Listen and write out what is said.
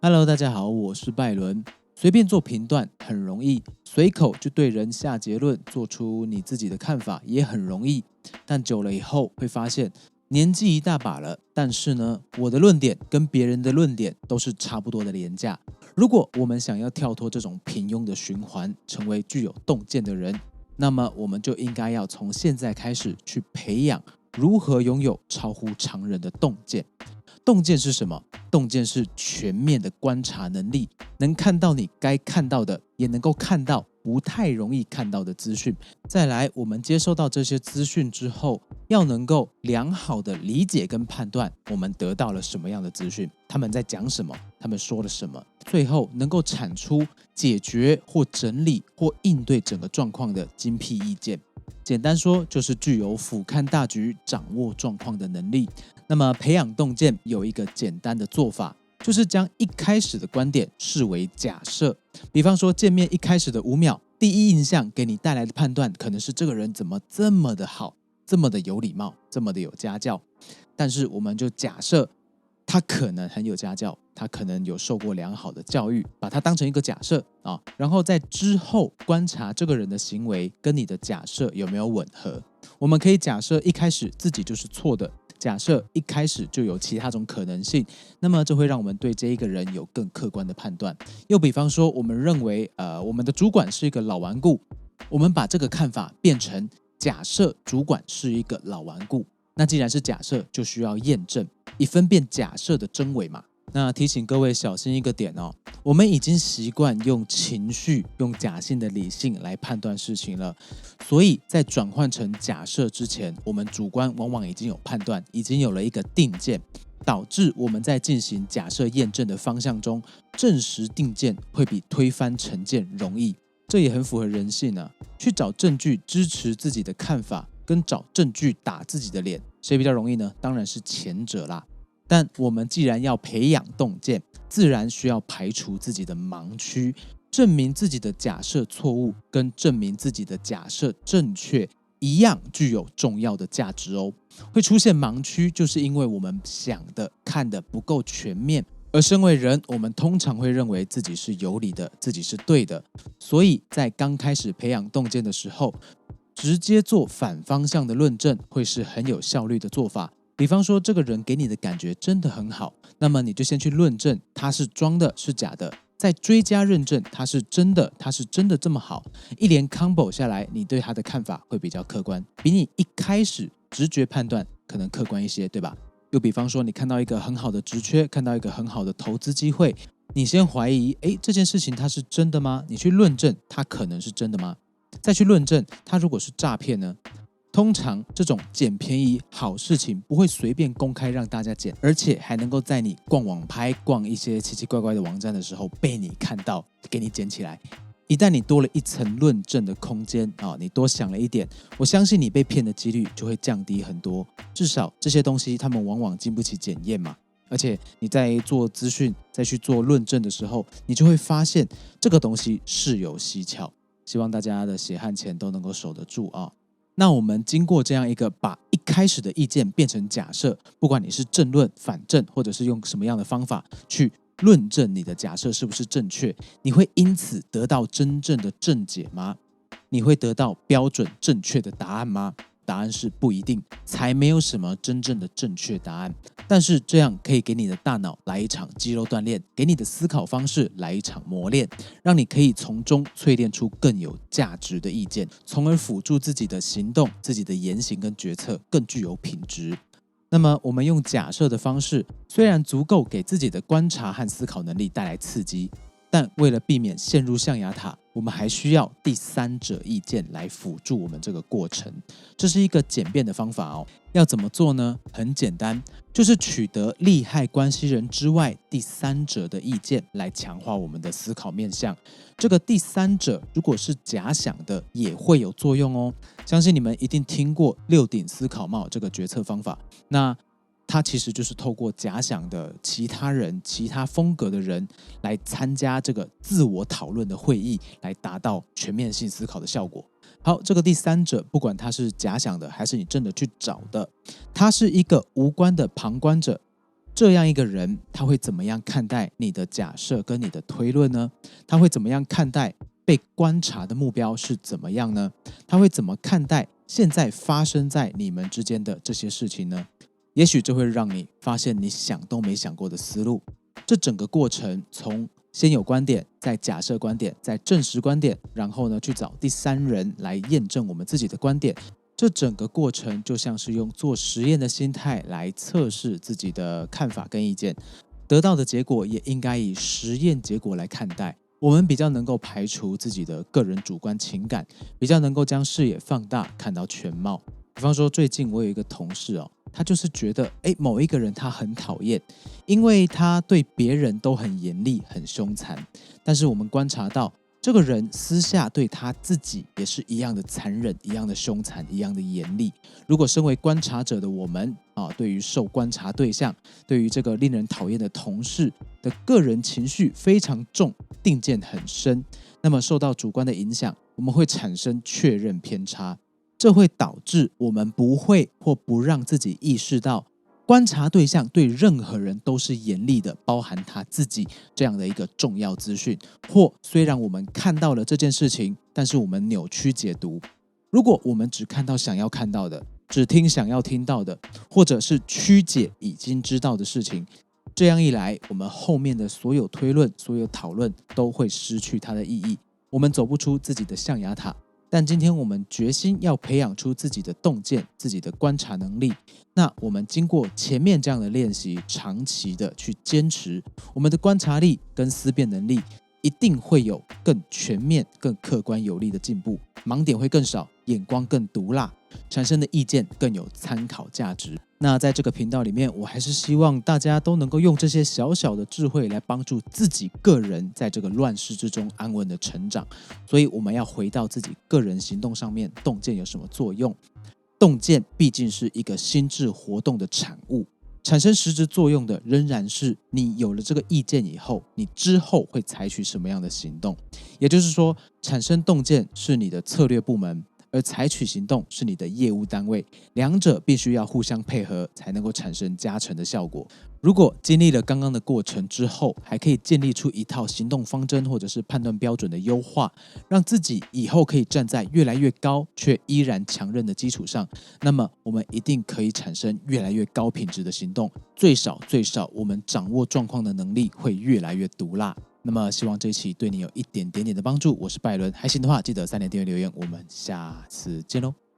Hello，大家好，我是拜伦。随便做评断很容易，随口就对人下结论，做出你自己的看法也很容易。但久了以后会发现，年纪一大把了，但是呢，我的论点跟别人的论点都是差不多的廉价。如果我们想要跳脱这种平庸的循环，成为具有洞见的人，那么我们就应该要从现在开始去培养如何拥有超乎常人的洞见。洞见是什么？洞见是全面的观察能力，能看到你该看到的，也能够看到不太容易看到的资讯。再来，我们接收到这些资讯之后，要能够良好的理解跟判断我们得到了什么样的资讯，他们在讲什么，他们说了什么，最后能够产出解决或整理或应对整个状况的精辟意见。简单说，就是具有俯瞰大局、掌握状况的能力。那么培养洞见有一个简单的做法，就是将一开始的观点视为假设。比方说见面一开始的5秒，第一印象给你带来的判断可能是这个人怎么这么的好，这么的有礼貌，这么的有家教。但是我们就假设他可能很有家教，他可能有受过良好的教育，把它当成一个假设啊，然后在之后观察这个人的行为跟你的假设有没有吻合。我们可以假设一开始自己就是错的，假设一开始就有其他种可能性，那么这会让我们对这一个人有更客观的判断。又比方说，我们认为我们的主管是一个老顽固，我们把这个看法变成假设主管是一个老顽固。那既然是假设，就需要验证，以分辨假设的真伪嘛。那提醒各位小心一个点哦，我们已经习惯用情绪、用假性的理性来判断事情了，所以在转换成假设之前，我们主观往往已经有判断，已经有了一个定见，导致我们在进行假设验证的方向中，证实定见会比推翻成见容易。这也很符合人性啊，去找证据支持自己的看法，跟找证据打自己的脸，谁比较容易呢？当然是前者啦。但我们既然要培养洞见，自然需要排除自己的盲区，证明自己的假设错误跟证明自己的假设正确一样具有重要的价值哦。会出现盲区，就是因为我们想的看的不够全面，而身为人，我们通常会认为自己是有理的，自己是对的，所以在刚开始培养洞见的时候，直接做反方向的论证会是很有效率的做法。比方说，这个人给你的感觉真的很好，那么你就先去论证他是装的，是假的，再追加认证他是真的，他是真的这么好。一连 combo 下来，你对他的看法会比较客观，比你一开始直觉判断可能客观一些，对吧？又比方说，你看到一个很好的职缺，看到一个很好的投资机会，你先怀疑，这件事情它是真的吗？你去论证它可能是真的吗？再去论证它如果是诈骗呢？通常这种捡便宜好事情不会随便公开让大家捡，而且还能够在你逛网拍、逛一些奇奇怪怪的网站的时候被你看到，给你捡起来。一旦你多了一层论证的空间你多想了一点，我相信你被骗的几率就会降低很多。至少这些东西他们往往经不起检验嘛。而且你在做资讯、再去做论证的时候，你就会发现这个东西是有蹊跷。希望大家的血汗钱都能够守得住啊。那我们经过这样一个把一开始的意见变成假设，不管你是正论、反证，或者是用什么样的方法去论证你的假设是不是正确，你会因此得到真正的正解吗？你会得到标准正确的答案吗？答案是不一定，才没有什么真正的正确答案。但是这样可以给你的大脑来一场肌肉锻炼，给你的思考方式来一场磨练，让你可以从中淬炼出更有价值的意见，从而辅助自己的行动、自己的言行跟决策更具有品质。那么我们用假设的方式，虽然足够给自己的观察和思考能力带来刺激，但为了避免陷入象牙塔，我们还需要第三者意见来辅助我们这个过程。这是一个简便的方法哦。要怎么做呢？很简单，就是取得利害关系人之外第三者的意见，来强化我们的思考面向。这个第三者如果是假想的，也会有作用哦。相信你们一定听过6顶思考帽这个决策方法。那它其实就是透过假想的其他人、其他风格的人来参加这个自我讨论的会议，来达到全面性思考的效果。好，这个第三者，不管他是假想的还是你真的去找的，他是一个无关的旁观者，这样一个人，他会怎么样看待你的假设跟你的推论呢？他会怎么样看待被观察的目标是怎么样呢？他会怎么看待现在发生在你们之间的这些事情呢？也许这会让你发现你想都没想过的思路。这整个过程从先有观点，再假设观点，再证实观点，然后呢去找第三人来验证我们自己的观点。这整个过程就像是用做实验的心态来测试自己的看法跟意见，得到的结果也应该以实验结果来看待。我们比较能够排除自己的个人主观情感，比较能够将视野放大，看到全貌。比方说，最近我有一个同事他就是觉得某一个人他很讨厌，因为他对别人都很严厉很凶残，但是我们观察到这个人私下对他自己也是一样的残忍，一样的凶残，一样的严厉。如果身为观察者的我们对于受观察对象，对于这个令人讨厌的同事的个人情绪非常重，定见很深，那么受到主观的影响，我们会产生确认偏差，这会导致我们不会或不让自己意识到观察对象对任何人都是严厉的，包含他自己这样的一个重要资讯。或虽然我们看到了这件事情，但是我们扭曲解读。如果我们只看到想要看到的，只听想要听到的，或者是曲解已经知道的事情，这样一来，我们后面的所有推论、所有讨论都会失去它的意义，我们走不出自己的象牙塔。但今天我们决心要培养出自己的洞见，自己的观察能力，那我们经过前面这样的练习，长期的去坚持，我们的观察力跟思辨能力一定会有更全面、更客观有力的进步，盲点会更少，眼光更毒辣，产生的意见更有参考价值。那在这个频道里面，我还是希望大家都能够用这些小小的智慧来帮助自己个人在这个乱世之中安稳的成长。所以我们要回到自己个人行动上面，洞见有什么作用？洞见毕竟是一个心智活动的产物，产生实质作用的仍然是你有了这个意见以后，你之后会采取什么样的行动。也就是说，产生洞见是你的策略部门，而采取行动是你的业务单位，两者必须要互相配合，才能够产生加成的效果。如果经历了刚刚的过程之后，还可以建立出一套行动方针或者是判断标准的优化，让自己以后可以站在越来越高却依然强韧的基础上，那么我们一定可以产生越来越高品质的行动，最少我们掌握状况的能力会越来越毒辣。那么希望这一期对你有一点点的帮助。我是拜伦，还行的话记得3点订阅留言，我们下次见喽。